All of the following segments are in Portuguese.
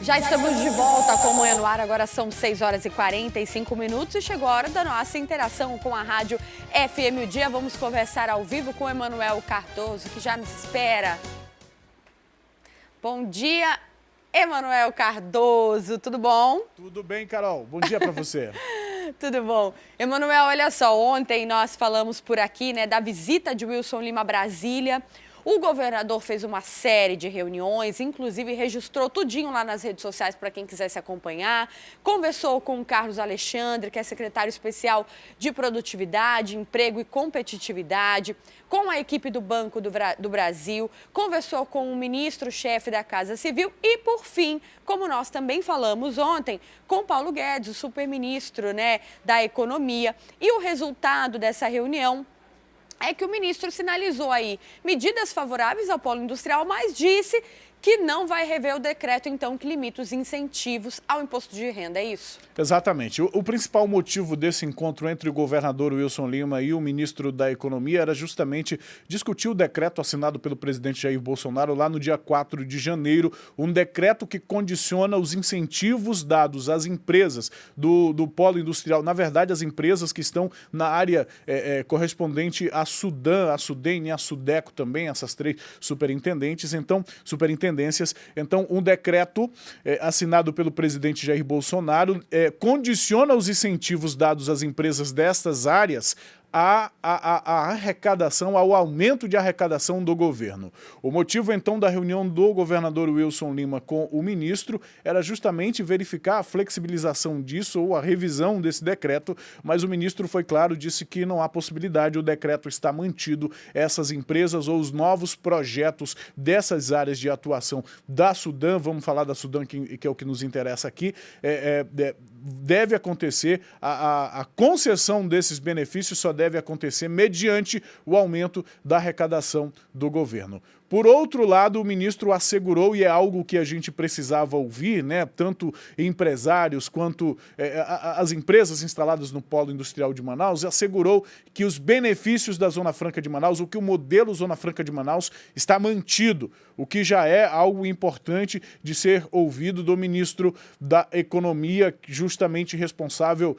Já estamos de volta com o Manhã no Ar, agora são 6 horas e 45 minutos e chegou a hora da nossa interação com a Rádio FM O Dia. Vamos conversar ao vivo com o Emanuel Cardoso, que já nos espera. Bom dia, Emanuel Cardoso, tudo bom? Tudo bem, Carol. Bom dia para você. Tudo bom. Emanuel, olha só, ontem nós falamos por aqui, né, da visita de Wilson Lima a Brasília. O governador fez uma série de reuniões, inclusive registrou tudinho lá nas redes sociais para quem quisesse acompanhar. Conversou com o Carlos Alexandre, que é secretário especial de Produtividade, Emprego e Competitividade, com a equipe do Banco do Brasil, conversou com o ministro-chefe da Casa Civil e, por fim, como nós também falamos ontem, com Paulo Guedes, o superministro, né, da Economia. E o resultado dessa reunião é que o ministro sinalizou aí medidas favoráveis ao polo industrial, mas disse que não vai rever o decreto, então, que limita os incentivos ao imposto de renda, é isso? Exatamente. O principal motivo desse encontro entre o governador Wilson Lima e o ministro da Economia era justamente discutir o decreto assinado pelo presidente Jair Bolsonaro lá no dia 4 de janeiro, um decreto que condiciona os incentivos dados às empresas do polo industrial, na verdade, as empresas que estão na área correspondente à Sudan, à Sudene e à Sudeco também, essas três superintendências. Então, um decreto assinado pelo presidente Jair Bolsonaro condiciona os incentivos dados às empresas destas áreas a arrecadação, ao aumento de arrecadação do governo. O motivo, então, da reunião do governador Wilson Lima com o ministro era justamente verificar a flexibilização disso ou a revisão desse decreto, mas o ministro foi claro, disse que não há possibilidade, o decreto está mantido, essas empresas ou os novos projetos dessas áreas de atuação da Sudan, vamos falar da Sudan, que é o que nos interessa aqui, deve acontecer, a concessão desses benefícios só deve acontecer mediante o aumento da arrecadação do governo. Por outro lado, o ministro assegurou, e é algo que a gente precisava ouvir, né, tanto empresários quanto as empresas instaladas no polo industrial de Manaus, assegurou que os benefícios da Zona Franca de Manaus, o que o modelo Zona Franca de Manaus está mantido, o que já é algo importante de ser ouvido do ministro da Economia, justamente responsável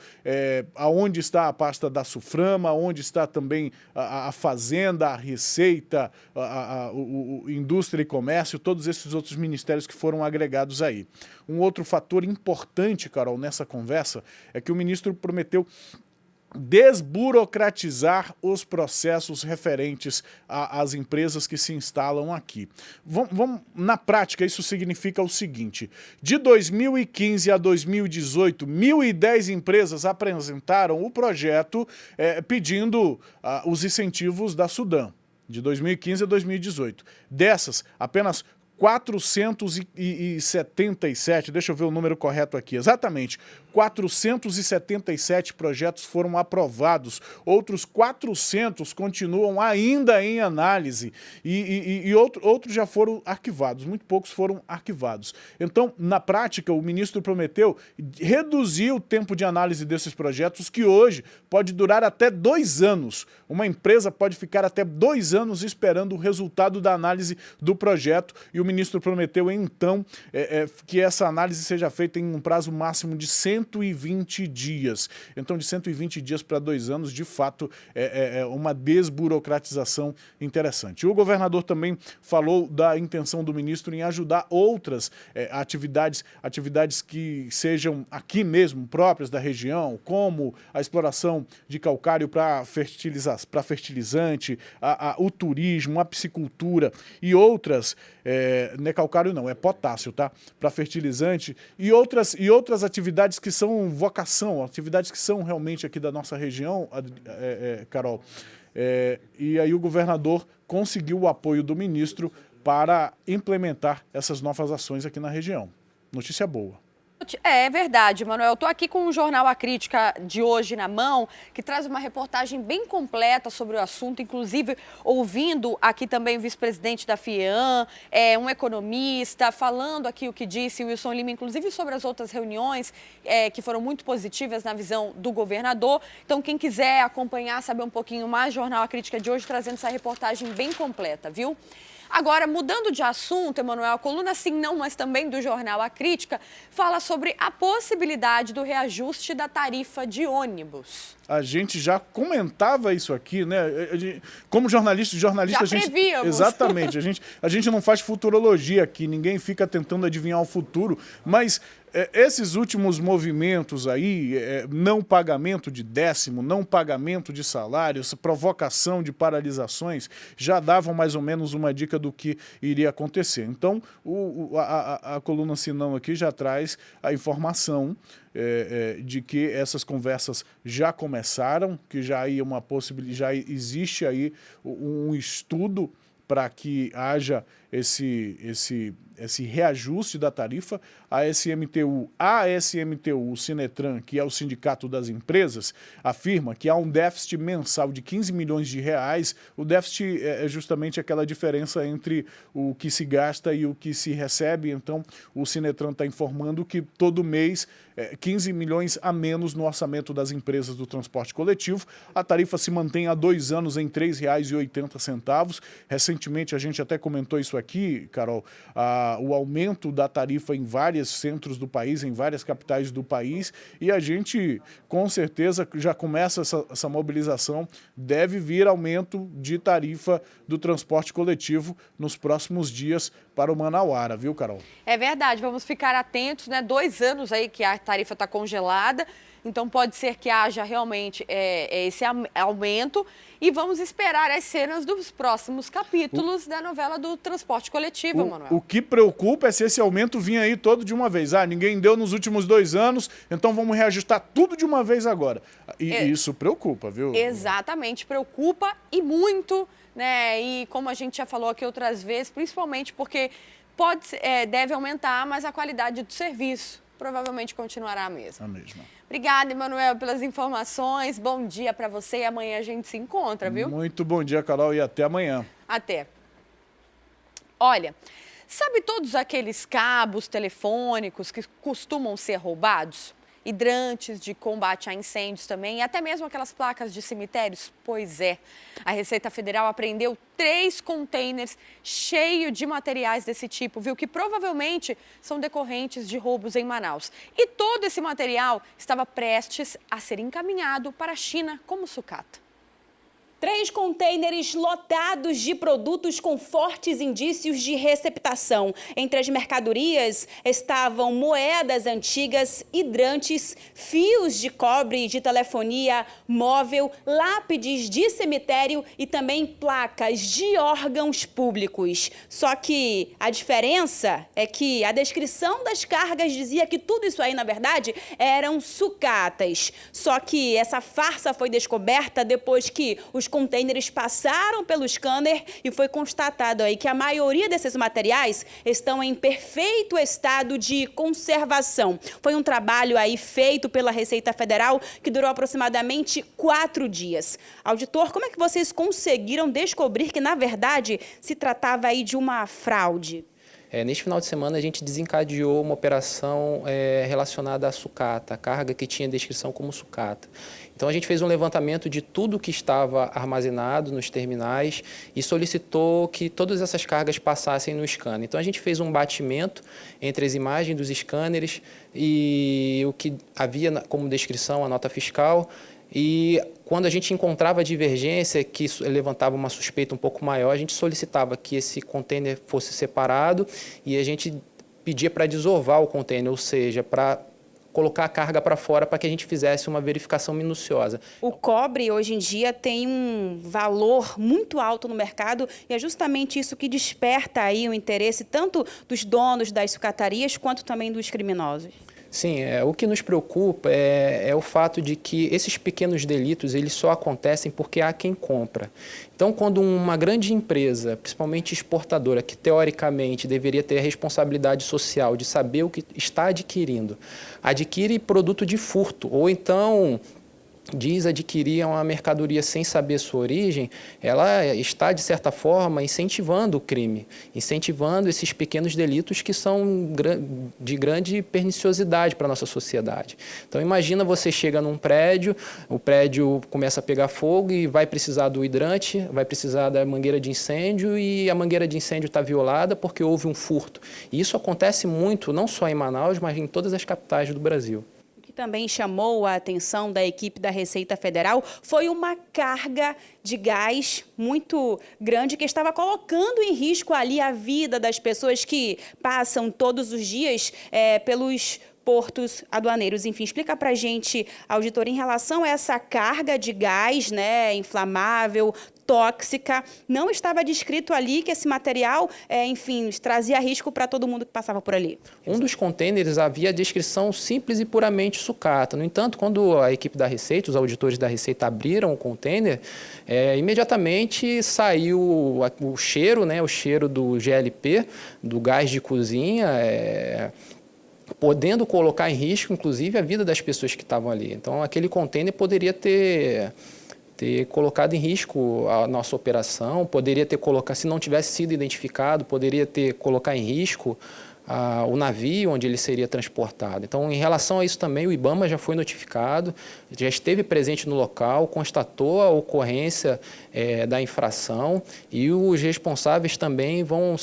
aonde está a pasta da Suframa, onde está também a Fazenda, a Receita, Indústria e Comércio, todos esses outros ministérios que foram agregados aí. Um outro fator importante, Carol, nessa conversa, é que o ministro prometeu desburocratizar os processos referentes às empresas que se instalam aqui. Na prática, isso significa o seguinte: de 2015 a 2018, 1.010 empresas apresentaram o projeto pedindo os incentivos da Sudan, de 2015 a 2018. Dessas, apenas 477, deixa eu ver o número correto aqui, exatamente, 477 projetos foram aprovados, outros 400 continuam ainda em análise e outros já foram arquivados, muito poucos foram arquivados. Então, na prática, o ministro prometeu reduzir o tempo de análise desses projetos, que hoje pode durar até 2 anos. Uma empresa pode ficar até 2 anos esperando o resultado da análise do projeto, e o ministro prometeu, então, que essa análise seja feita em um prazo máximo de 120 dias. Então, de 120 dias para 2 anos, de fato, é uma desburocratização interessante. O governador também falou da intenção do ministro em ajudar outras atividades que sejam aqui mesmo, próprias da região, como a exploração de calcário para fertilizante, o turismo, a piscicultura e outras, não é calcário não, é potássio, tá? Para fertilizante e outras atividades que são vocação, atividades que são realmente aqui da nossa região, Carol. E aí o governador conseguiu o apoio do ministro para implementar essas novas ações aqui na região. Notícia boa. É verdade, Manuel. Eu estou aqui com o jornal A Crítica de hoje na mão, que traz uma reportagem bem completa sobre o assunto, inclusive ouvindo aqui também o vice-presidente da FIEAM, um economista, falando aqui o que disse o Wilson Lima, inclusive sobre as outras reuniões que foram muito positivas na visão do governador. Então, quem quiser acompanhar, saber um pouquinho mais, jornal A Crítica de hoje trazendo essa reportagem bem completa, viu? Agora, mudando de assunto, Emanuel, a coluna Sim Não, mas também do jornal A Crítica, fala sobre a possibilidade do reajuste da tarifa de ônibus. A gente já comentava isso aqui, né? Como jornalista Já a gente... prevíamos. Exatamente. A gente não faz futurologia aqui, ninguém fica tentando adivinhar o futuro, mas esses últimos movimentos aí, não pagamento de décimo, não pagamento de salários, provocação de paralisações, já davam mais ou menos uma dica do que iria acontecer. Então, a coluna Sinão aqui já traz a informação de que essas conversas já começaram, que já existe aí um estudo para que haja esse reajuste da tarifa. A SMTU, o Sinetran, que é o Sindicato das Empresas, afirma que há um déficit mensal de 15 milhões de reais. O déficit é justamente aquela diferença entre o que se gasta e o que se recebe. Então, o Sinetran está informando que todo mês 15 milhões a menos no orçamento das empresas do transporte coletivo. A tarifa se mantém há 2 anos em R$ 3,80. Recentemente, a gente até comentou isso aqui, Carol, o aumento da tarifa em vários centros do país, em várias capitais do país, e a gente, com certeza, já começa essa mobilização. Deve vir aumento de tarifa do transporte coletivo nos próximos dias para o Manauara, viu, Carol? É verdade, vamos ficar atentos, né? 2 anos aí que a tarifa está congelada, então pode ser que haja realmente esse aumento, e vamos esperar as cenas dos próximos capítulos da novela do transporte coletivo, Emanuel. O que preocupa é se esse aumento vinha aí todo de uma vez. Ninguém deu nos últimos 2 anos, então vamos reajustar tudo de uma vez agora. E isso preocupa, viu? Exatamente, preocupa e muito, né? E como a gente já falou aqui outras vezes, principalmente porque deve aumentar, mas a qualidade do serviço provavelmente continuará a mesma. Obrigada, Emanuel, pelas informações. Bom dia para você e amanhã a gente se encontra, viu? Muito bom dia, Carol, e até amanhã. Até. Olha, sabe todos aqueles cabos telefônicos que costumam ser roubados? Hidrantes de combate a incêndios também, e até mesmo aquelas placas de cemitérios? Pois é, a Receita Federal apreendeu 3 containers cheios de materiais desse tipo, viu? Que provavelmente são decorrentes de roubos em Manaus. E todo esse material estava prestes a ser encaminhado para a China como sucata. 3 contêineres lotados de produtos com fortes indícios de receptação. Entre as mercadorias estavam moedas antigas, hidrantes, fios de cobre de telefonia móvel, lápides de cemitério e também placas de órgãos públicos. Só que a diferença é que a descrição das cargas dizia que tudo isso aí, na verdade, eram sucatas. Só que essa farsa foi descoberta depois que os contêineres passaram pelo scanner e foi constatado aí que a maioria desses materiais estão em perfeito estado de conservação. Foi um trabalho aí feito pela Receita Federal que durou aproximadamente 4 dias. Auditor, como é que vocês conseguiram descobrir que, na verdade, se tratava aí de uma fraude? Neste final de semana, a gente desencadeou uma operação relacionada à sucata, a carga que tinha descrição como sucata. Então, a gente fez um levantamento de tudo que estava armazenado nos terminais e solicitou que todas essas cargas passassem no scanner. Então, a gente fez um batimento entre as imagens dos scanners e o que havia como descrição, a nota fiscal. E quando a gente encontrava divergência que levantava uma suspeita um pouco maior, a gente solicitava que esse container fosse separado e a gente pedia para desovar o container, ou seja, para colocar a carga para fora para que a gente fizesse uma verificação minuciosa. O cobre, hoje em dia, tem um valor muito alto no mercado e é justamente isso que desperta aí o interesse tanto dos donos das sucatarias quanto também dos criminosos. Sim, o que nos preocupa é o fato de que esses pequenos delitos eles só acontecem porque há quem compra. Então, quando uma grande empresa, principalmente exportadora, que teoricamente deveria ter a responsabilidade social de saber o que está adquirindo, adquire produto de furto, ou então diz adquirir uma mercadoria sem saber sua origem, ela está, de certa forma, incentivando o crime, incentivando esses pequenos delitos que são de grande perniciosidade para a nossa sociedade. Então, imagina você chega num prédio, o prédio começa a pegar fogo e vai precisar do hidrante, vai precisar da mangueira de incêndio e a mangueira de incêndio está violada porque houve um furto. E isso acontece muito, não só em Manaus, mas em todas as capitais do Brasil. Também chamou a atenção da equipe da Receita Federal foi uma carga de gás muito grande que estava colocando em risco ali a vida das pessoas que passam todos os dias pelos portos aduaneiros. Enfim, explica para a gente, auditor, em relação a essa carga de gás, né, inflamável, tóxica, não estava descrito ali que esse material, enfim, trazia risco para todo mundo que passava por ali. Um dos contêineres havia a descrição simples e puramente sucata. No entanto, quando a equipe da Receita, os auditores da Receita abriram o contêiner, imediatamente saiu o cheiro, né, o cheiro do GLP, do gás de cozinha, podendo colocar em risco, inclusive, a vida das pessoas que estavam ali. Então, aquele contêiner poderia ter colocado em risco a nossa operação, poderia ter colocado, se não tivesse sido identificado, poderia ter colocado em risco o navio onde ele seria transportado. Então, em relação a isso também, o IBAMA já foi notificado, já esteve presente no local, constatou a ocorrência da infração e os responsáveis também vão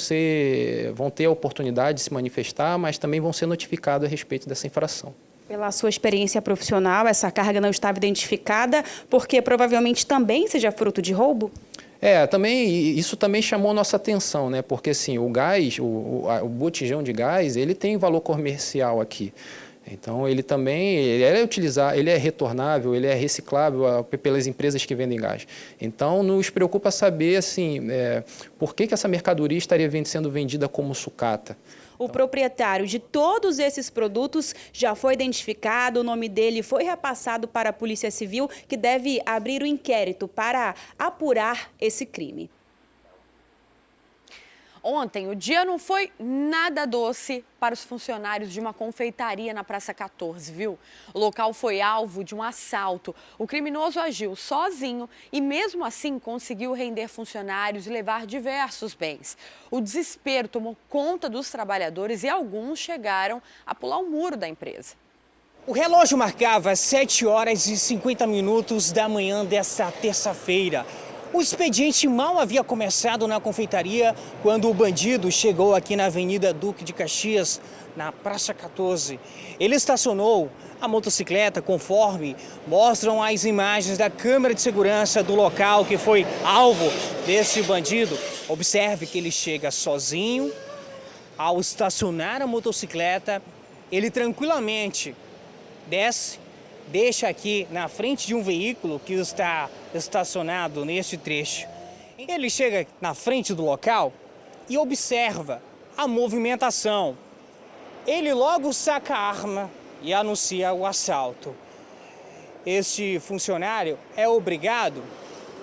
ter a oportunidade de se manifestar, mas também vão ser notificados a respeito dessa infração. Pela sua experiência profissional, essa carga não estava identificada, porque provavelmente também seja fruto de roubo? Isso também chamou nossa atenção, né? Porque assim, o gás, o botijão de gás, ele tem valor comercial aqui. Então, ele é retornável, ele é reciclável pelas empresas que vendem gás. Então, nos preocupa saber assim, por que essa mercadoria estaria sendo vendida como sucata. O proprietário de todos esses produtos já foi identificado, o nome dele foi repassado para a Polícia Civil, que deve abrir o inquérito para apurar esse crime. Ontem, o dia não foi nada doce para os funcionários de uma confeitaria na Praça 14, viu? O local foi alvo de um assalto. O criminoso agiu sozinho e, mesmo assim, conseguiu render funcionários e levar diversos bens. O desespero tomou conta dos trabalhadores e alguns chegaram a pular o muro da empresa. O relógio marcava 7h50 da manhã desta terça-feira. O expediente mal havia começado na confeitaria quando o bandido chegou aqui na Avenida Duque de Caxias, na Praça 14. Ele estacionou a motocicleta conforme mostram as imagens da câmera de segurança do local que foi alvo desse bandido. Observe que ele chega sozinho. Ao estacionar a motocicleta, ele tranquilamente desce, deixa aqui na frente de um veículo que está estacionado neste trecho. Ele chega na frente do local e observa a movimentação. Ele logo saca a arma e anuncia o assalto. Este funcionário é obrigado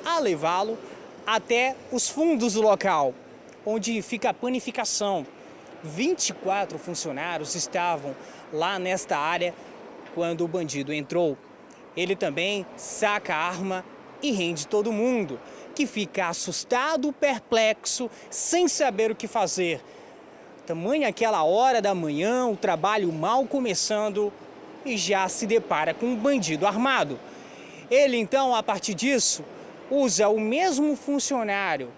a levá-lo até os fundos do local, onde fica a panificação. 24 funcionários estavam lá nesta área quando o bandido entrou. Ele também saca a arma e rende todo mundo, que fica assustado, perplexo, sem saber o que fazer. Tamanha aquela hora da manhã, o trabalho mal começando e já se depara com um bandido armado. Ele então, a partir disso, usa o mesmo funcionário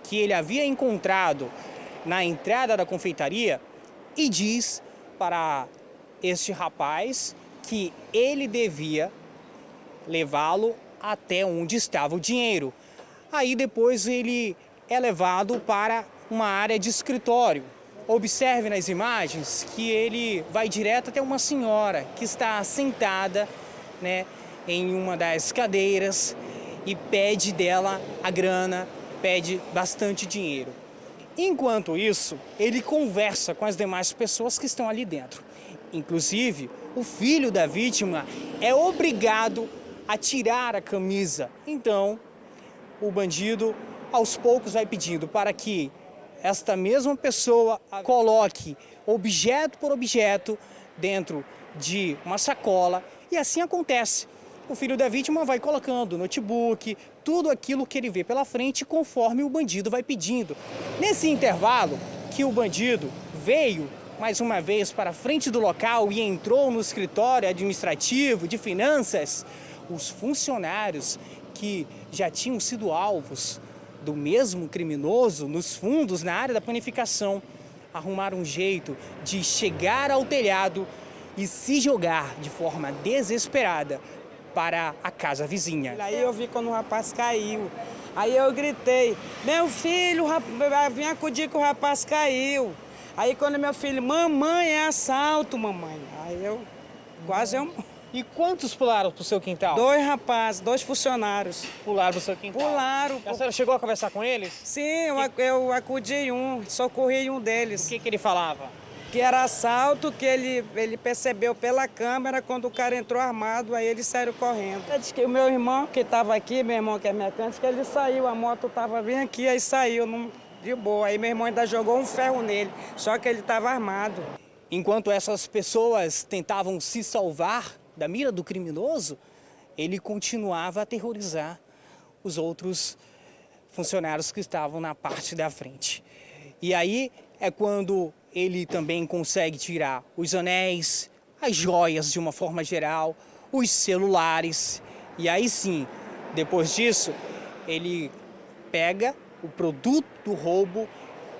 que ele havia encontrado na entrada da confeitaria e diz para este rapaz que ele devia levá-lo até onde estava o dinheiro. Aí depois ele é levado para uma área de escritório. Observe nas imagens que ele vai direto até uma senhora que está sentada, né, em uma das cadeiras e pede dela a grana, pede bastante dinheiro. Enquanto isso, ele conversa com as demais pessoas que estão ali dentro. Inclusive, o filho da vítima é obrigado a tirar a camisa. Então, o bandido, aos poucos, vai pedindo para que esta mesma pessoa coloque objeto por objeto dentro de uma sacola. E assim acontece. o filho da vítima vai colocando notebook, tudo aquilo que ele vê pela frente conforme o bandido vai pedindo. Nesse intervalo que o bandido veio mais uma vez para a frente do local e entrou no escritório administrativo de finanças, os funcionários que já tinham sido alvos do mesmo criminoso nos fundos, na área da panificação, arrumaram um jeito de chegar ao telhado e se jogar de forma desesperada para a casa vizinha. Aí eu vi quando o rapaz caiu. Aí eu gritei, meu filho, vem acudir que o rapaz caiu. Aí quando meu filho, mamãe, é assalto, mamãe. Aí eu quase... E quantos pularam para o seu quintal? 2 rapazes, 2 funcionários. Pularam para o seu quintal? Pularam. A senhora chegou a conversar com eles? Sim, eu acudi socorri um deles. O que ele falava? Que era assalto, que ele percebeu pela câmera quando o cara entrou armado, aí eles saíram correndo. Ele disse que o meu irmão, que estava aqui, meu irmão que é mecânico, que ele saiu, a moto estava bem aqui, aí saiu de boa. Aí meu irmão ainda jogou um ferro nele, só que ele estava armado. Enquanto essas pessoas tentavam se salvar da mira do criminoso, ele continuava a aterrorizar os outros funcionários que estavam na parte da frente. E aí é quando ele também consegue tirar os anéis, as joias de uma forma geral, os celulares. E aí sim, depois disso, ele pega o produto do roubo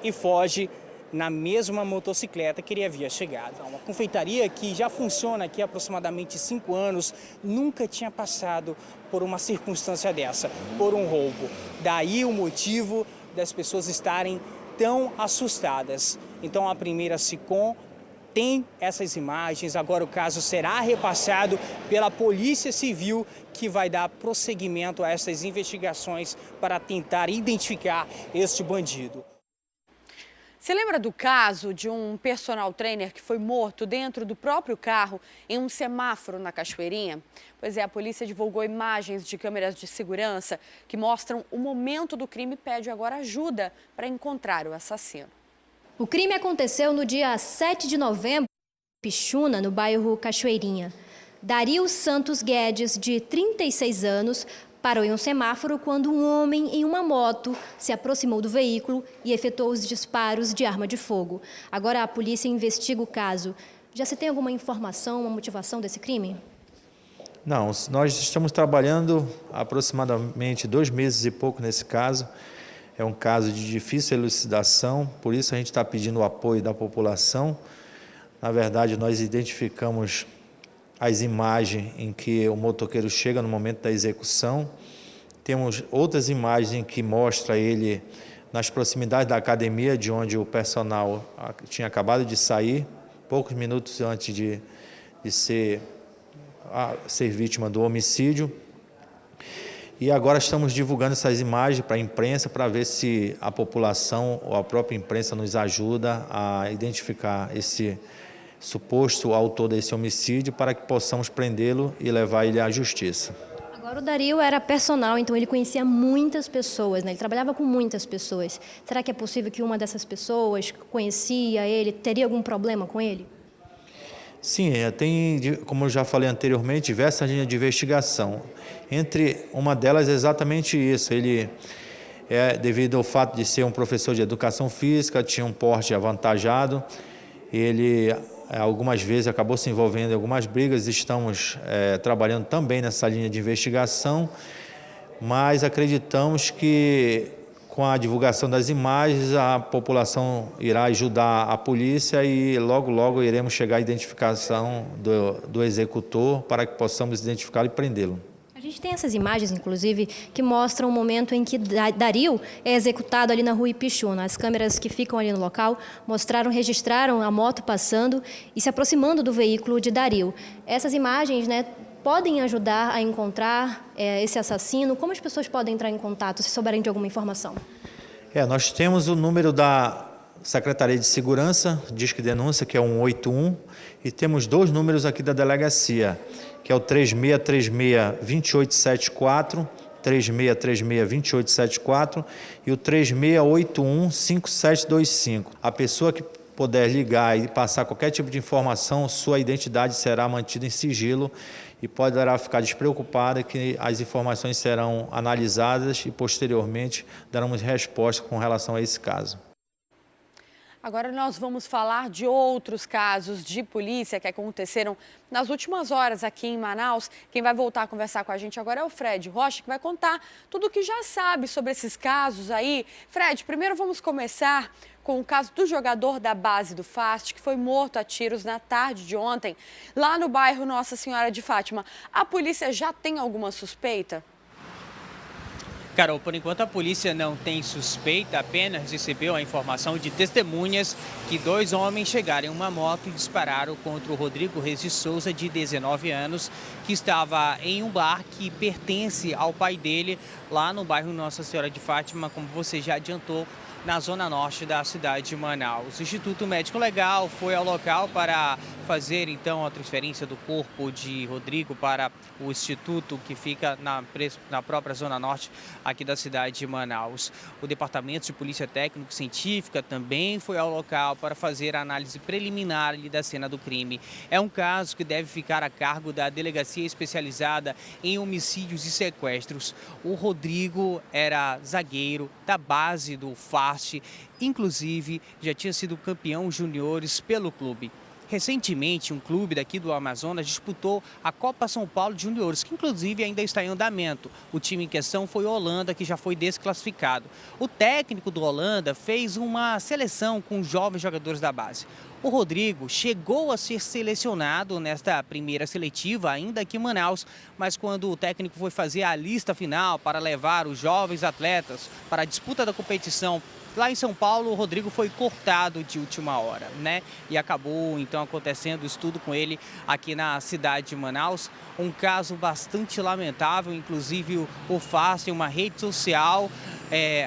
e foge na mesma motocicleta que ele havia chegado. Uma confeitaria que já funciona aqui há aproximadamente 5 anos, nunca tinha passado por uma circunstância dessa, por um roubo. Daí o motivo das pessoas estarem tão assustadas. Então a primeira SICOM tem essas imagens, agora o caso será repassado pela Polícia Civil, que vai dar prosseguimento a essas investigações para tentar identificar este bandido. Você lembra do caso de um personal trainer que foi morto dentro do próprio carro em um semáforo na Cachoeirinha? Pois é, a polícia divulgou imagens de câmeras de segurança que mostram o momento do crime e pede agora ajuda para encontrar o assassino. O crime aconteceu no dia 7 de novembro, em Pixuna, no bairro Cachoeirinha. Dario Santos Guedes, de 36 anos, parou em um semáforo quando um homem em uma moto se aproximou do veículo e efetuou os disparos de arma de fogo. Agora a polícia investiga o caso. Já se tem alguma informação, uma motivação desse crime? Não, nós estamos trabalhando há aproximadamente 2 meses e pouco nesse caso. É um caso de difícil elucidação, por isso a gente está pedindo o apoio da população. Na verdade, nós identificamos as imagens em que o motoqueiro chega no momento da execução. Temos outras imagens em que mostra ele nas proximidades da academia, de onde o personal tinha acabado de sair, poucos minutos antes de ser vítima do homicídio. E agora estamos divulgando essas imagens para a imprensa, para ver se a população ou a própria imprensa nos ajuda a identificar esse suposto autor desse homicídio, para que possamos prendê-lo e levar ele à justiça. Agora o Dario era personal, então ele conhecia muitas pessoas, né? Ele trabalhava com muitas pessoas. Será que é possível que uma dessas pessoas conhecia ele, teria algum problema com ele? Sim, tem, como eu já falei anteriormente, diversas linhas de investigação. Entre uma delas é exatamente isso. Ele, devido ao fato de ser um professor de educação física, tinha um porte avantajado. Ele algumas vezes acabou se envolvendo em algumas brigas. Estamos trabalhando também nessa linha de investigação, mas acreditamos que com a divulgação das imagens a população irá ajudar a polícia e logo iremos chegar à identificação do executor, para que possamos identificá-lo e prendê-lo. A gente tem essas imagens, inclusive, que mostram o momento em que Dario é executado ali na rua Ipixuna. As câmeras que ficam ali no local registraram a moto passando e se aproximando do veículo de Dario. Essas imagens, né, podem ajudar a encontrar esse assassino. Como as pessoas podem entrar em contato, se souberem de alguma informação? Nós temos o número da Secretaria de Segurança, Disque Denúncia, que é 181, e temos 2 números aqui da delegacia, que é o 3636-2874, 3636-2874 e o 3681-5725. A pessoa que puder ligar e passar qualquer tipo de informação, sua identidade será mantida em sigilo e poderá ficar despreocupada que as informações serão analisadas e posteriormente daremos resposta com relação a esse caso. Agora nós vamos falar de outros casos de polícia que aconteceram nas últimas horas aqui em Manaus. Quem vai voltar a conversar com a gente agora é o Fred Rocha, que vai contar tudo o que já sabe sobre esses casos aí. Fred, primeiro vamos começar com o caso do jogador da base do FAST, que foi morto a tiros na tarde de ontem, lá no bairro Nossa Senhora de Fátima. A polícia já tem alguma suspeita? Carol, por enquanto a polícia não tem suspeita, apenas recebeu a informação de testemunhas que 2 homens chegaram em uma moto e dispararam contra o Rodrigo Reis de Souza, de 19 anos, que estava em um bar que pertence ao pai dele, lá no bairro Nossa Senhora de Fátima, como você já adiantou, na zona norte da cidade de Manaus. O Instituto Médico Legal foi ao local para fazer então a transferência do corpo de Rodrigo para o instituto que fica na própria zona norte aqui da cidade de Manaus. O Departamento de Polícia Técnico-Científica também foi ao local para fazer a análise preliminar ali da cena do crime. É um caso que deve ficar a cargo da Delegacia Especializada em Homicídios e Sequestros. O Rodrigo era zagueiro da base do FAST, inclusive já tinha sido campeão juniores pelo clube. Recentemente, um clube daqui do Amazonas disputou a Copa São Paulo de Juniores, que inclusive ainda está em andamento. O time em questão foi o Holanda, que já foi desclassificado. O técnico do Holanda fez uma seleção com jovens jogadores da base. O Rodrigo chegou a ser selecionado nesta primeira seletiva, ainda aqui em Manaus, mas quando o técnico foi fazer a lista final para levar os jovens atletas para a disputa da competição lá em São Paulo, o Rodrigo foi cortado de última hora, né? E acabou, então, acontecendo isso tudo com ele aqui na cidade de Manaus. Um caso bastante lamentável, inclusive o FAST, em uma rede social,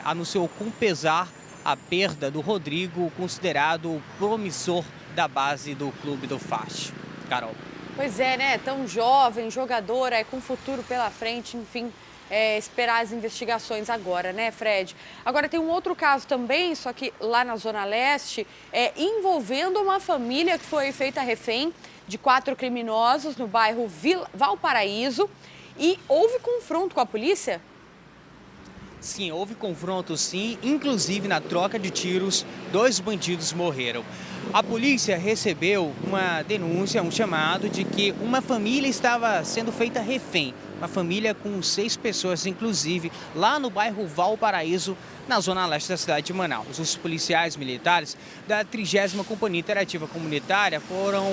anunciou com pesar a perda do Rodrigo, considerado promissor da base do clube do FAST. Carol. Pois é, né? Tão jovem, jogador, com futuro pela frente, enfim... esperar as investigações agora, né, Fred? Agora tem um outro caso também, só que lá na Zona Leste, envolvendo uma família que foi feita refém de 4 criminosos no bairro Valparaíso, e houve confronto com a polícia? Sim, houve confronto sim, inclusive na troca de tiros, 2 bandidos morreram. A polícia recebeu uma denúncia, um chamado de que uma família estava sendo feita refém. Uma família com 6 pessoas, inclusive, lá no bairro Valparaíso, na zona leste da cidade de Manaus. Os policiais militares da 30ª Companhia Interativa Comunitária foram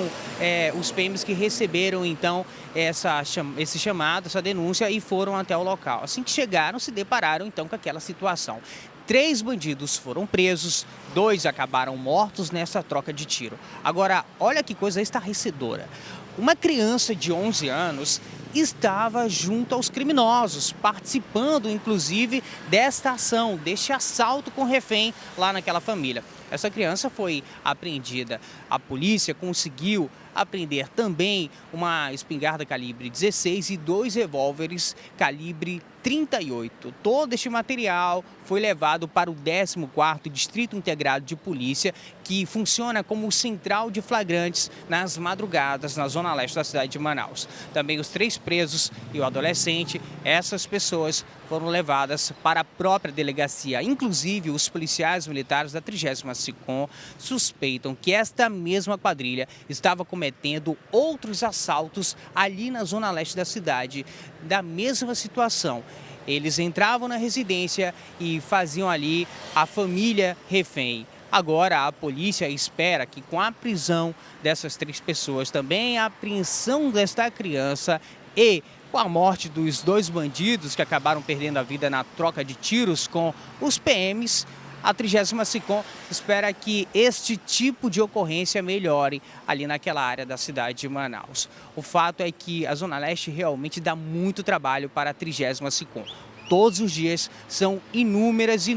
os PMs que receberam, então, esse chamado, essa denúncia, e foram até o local. Assim que chegaram, se depararam, então, com aquela situação. 3 bandidos foram presos, 2 acabaram mortos nessa troca de tiro. Agora, olha que coisa estarrecedora. Uma criança de 11 anos estava junto aos criminosos, participando, inclusive, desta ação, deste assalto com refém lá naquela família. Essa criança foi apreendida. A polícia conseguiu apreender também uma espingarda calibre 16 e 2 revólveres calibre 38. Todo este material foi levado para o 14º Distrito Integrado de Polícia, que funciona como central de flagrantes nas madrugadas na zona leste da cidade de Manaus. Também os 3 presos e o adolescente, essas pessoas foram levadas para a própria delegacia. Inclusive, os policiais militares da 30ª SICOM suspeitam que esta mesma quadrilha estava cometendo outros assaltos ali na zona leste da cidade, da mesma situação. Eles entravam na residência e faziam ali a família refém. Agora, a polícia espera que com a prisão dessas 3 pessoas, também a apreensão desta criança e com a morte dos 2 bandidos que acabaram perdendo a vida na troca de tiros com os PMs, a 30ª SICOM espera que este tipo de ocorrência melhore ali naquela área da cidade de Manaus. O fato é que a Zona Leste realmente dá muito trabalho para a 30ª SICOM. Todos os dias são inúmeras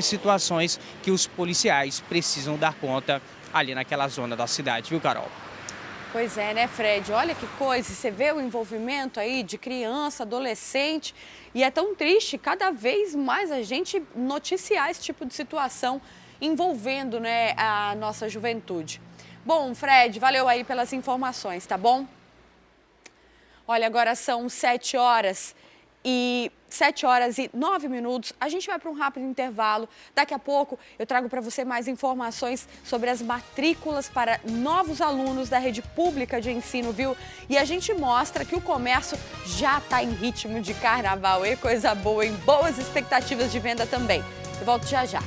situações que os policiais precisam dar conta ali naquela zona da cidade, viu, Carol? Pois é, né, Fred? Olha que coisa, você vê o envolvimento aí de criança, adolescente, e é tão triste cada vez mais a gente noticiar esse tipo de situação envolvendo, né, a nossa juventude. Bom, Fred, valeu aí pelas informações, tá bom? Olha, agora são 7 horas e 9 minutos. A gente vai para um rápido intervalo. Daqui a pouco eu trago para você mais informações sobre as matrículas para novos alunos da rede pública de ensino, viu? E a gente mostra que o comércio já está em ritmo de carnaval. E coisa boa, hein? Boas expectativas de venda também. Eu volto já já.